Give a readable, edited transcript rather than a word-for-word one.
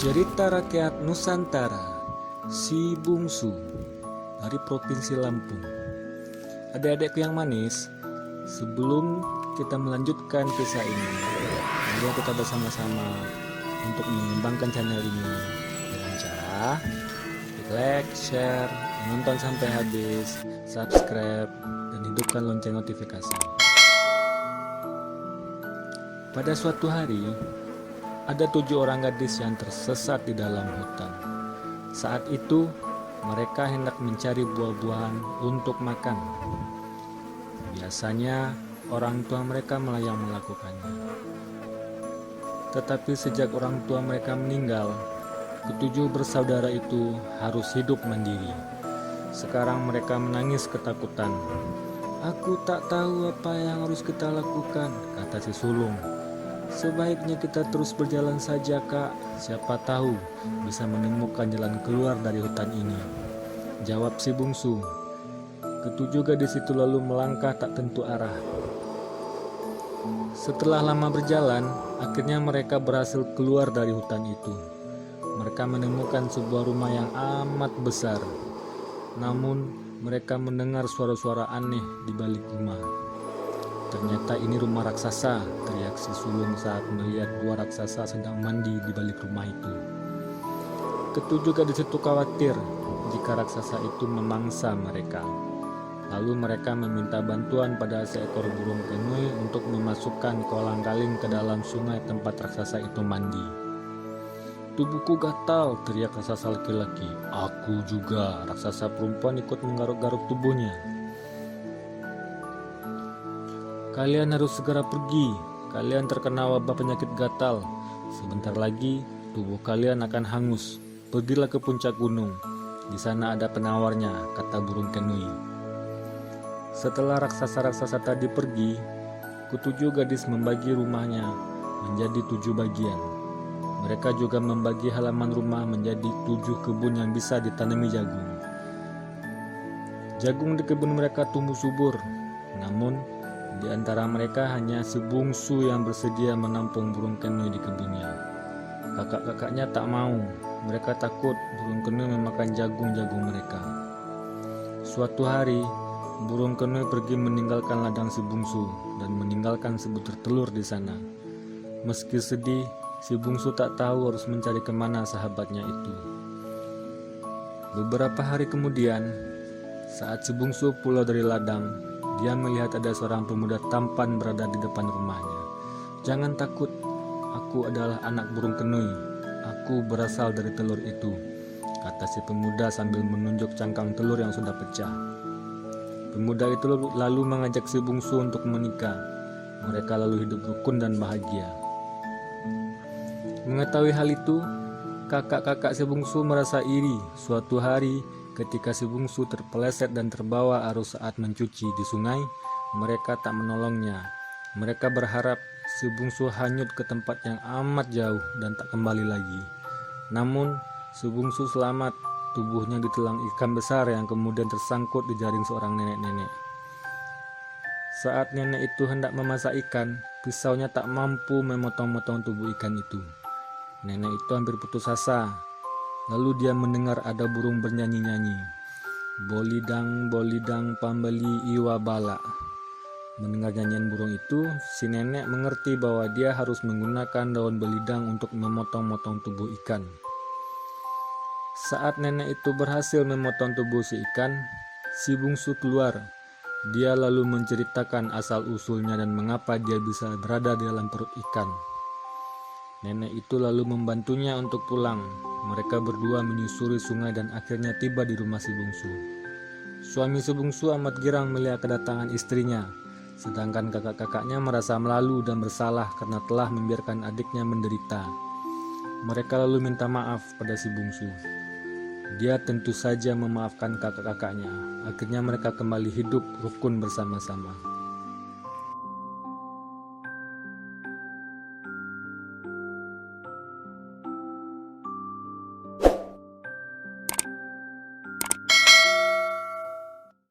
Cerita Rakyat Nusantara, Si Bungsu, dari Provinsi Lampung. Adik-adikku yang manis, sebelum kita melanjutkan kisah ini, mari kita bersama-sama untuk mengembangkan channel ini dengan cara like, share, menonton sampai habis, subscribe, dan hidupkan lonceng notifikasi. Pada suatu hari, ada 7 orang gadis yang tersesat di dalam hutan. Saat itu, mereka hendak mencari buah-buahan untuk makan. Biasanya, orang tua mereka yang melakukannya. Tetapi sejak orang tua mereka meninggal, ketujuh bersaudara itu harus hidup mandiri. Sekarang mereka menangis ketakutan. "Aku tak tahu apa yang harus kita lakukan," kata si sulung. "Sebaiknya kita terus berjalan saja, Kak. Siapa tahu bisa menemukan jalan keluar dari hutan ini," jawab si bungsu. Ketujuh gadis itu lalu melangkah tak tentu arah. Setelah lama berjalan, akhirnya mereka berhasil keluar dari hutan itu. Mereka menemukan sebuah rumah yang amat besar. Namun, mereka mendengar suara-suara aneh di balik rumah. "Ternyata ini rumah raksasa," teriak si sulung saat melihat 2 raksasa sedang mandi di balik rumah itu. Ketujuh gadis itu khawatir jika raksasa itu memangsa mereka. Lalu mereka meminta bantuan pada seekor burung kenui untuk memasukkan kolang-kaling ke dalam sungai tempat raksasa itu mandi. "Tubuhku gatal," teriak raksasa laki-laki. "Aku juga," raksasa perempuan ikut menggaruk-garuk tubuhnya. "Kalian harus segera pergi. Kalian terkena wabah penyakit gatal. Sebentar lagi tubuh kalian akan hangus. Pergilah ke puncak gunung. Di sana ada penawarnya," kata burung kenui. Setelah raksasa-raksasa tadi pergi, ketujuh gadis membagi rumahnya menjadi 7 bagian. Mereka juga membagi halaman rumah menjadi 7 kebun yang bisa ditanami jagung. Jagung di kebun mereka tumbuh subur, namun di antara mereka hanya si bungsu yang bersedia menampung burung kenui di kebunnya. Kakak-kakaknya tak mau, mereka takut burung kenui memakan jagung-jagung mereka. Suatu hari, burung kenui pergi meninggalkan ladang si bungsu dan meninggalkan sebutir telur di sana. Meski sedih, si bungsu tak tahu harus mencari kemana sahabatnya itu. Beberapa hari kemudian, saat si bungsu pulang dari ladang, dia melihat ada seorang pemuda tampan berada di depan rumahnya. "Jangan takut, aku adalah anak burung kenui. Aku berasal dari telur itu," kata si pemuda sambil menunjuk cangkang telur yang sudah pecah. Pemuda itu lalu mengajak si bungsu untuk menikah. Mereka lalu hidup rukun dan bahagia. Mengetahui hal itu, kakak-kakak si bungsu merasa iri. Suatu hari, ketika si bungsu terpeleset dan terbawa arus saat mencuci di sungai, mereka tak menolongnya. Mereka berharap si bungsu hanyut ke tempat yang amat jauh dan tak kembali lagi. Namun, si bungsu selamat. Tubuhnya ditelan ikan besar yang kemudian tersangkut di jaring seorang nenek-nenek. Saat nenek itu hendak memasak ikan, pisaunya tak mampu memotong-motong tubuh ikan itu. Nenek itu hampir putus asa. Lalu dia mendengar ada burung bernyanyi-nyanyi. "Bolidang, bolidang, pambeli iwa bala." Mendengar nyanyian burung itu, si nenek mengerti bahwa dia harus menggunakan daun belidang untuk memotong-motong tubuh ikan. Saat nenek itu berhasil memotong tubuh si ikan, si bungsu keluar. Dia lalu menceritakan asal-usulnya dan mengapa dia bisa berada di dalam perut ikan. Nenek itu lalu membantunya untuk pulang. Mereka berdua menyusuri sungai dan akhirnya tiba di rumah si bungsu. Suami si bungsu amat girang melihat kedatangan istrinya, sedangkan kakak-kakaknya merasa malu dan bersalah karena telah membiarkan adiknya menderita. Mereka lalu minta maaf pada si bungsu. Dia tentu saja memaafkan kakak-kakaknya. Akhirnya mereka kembali hidup rukun bersama-sama.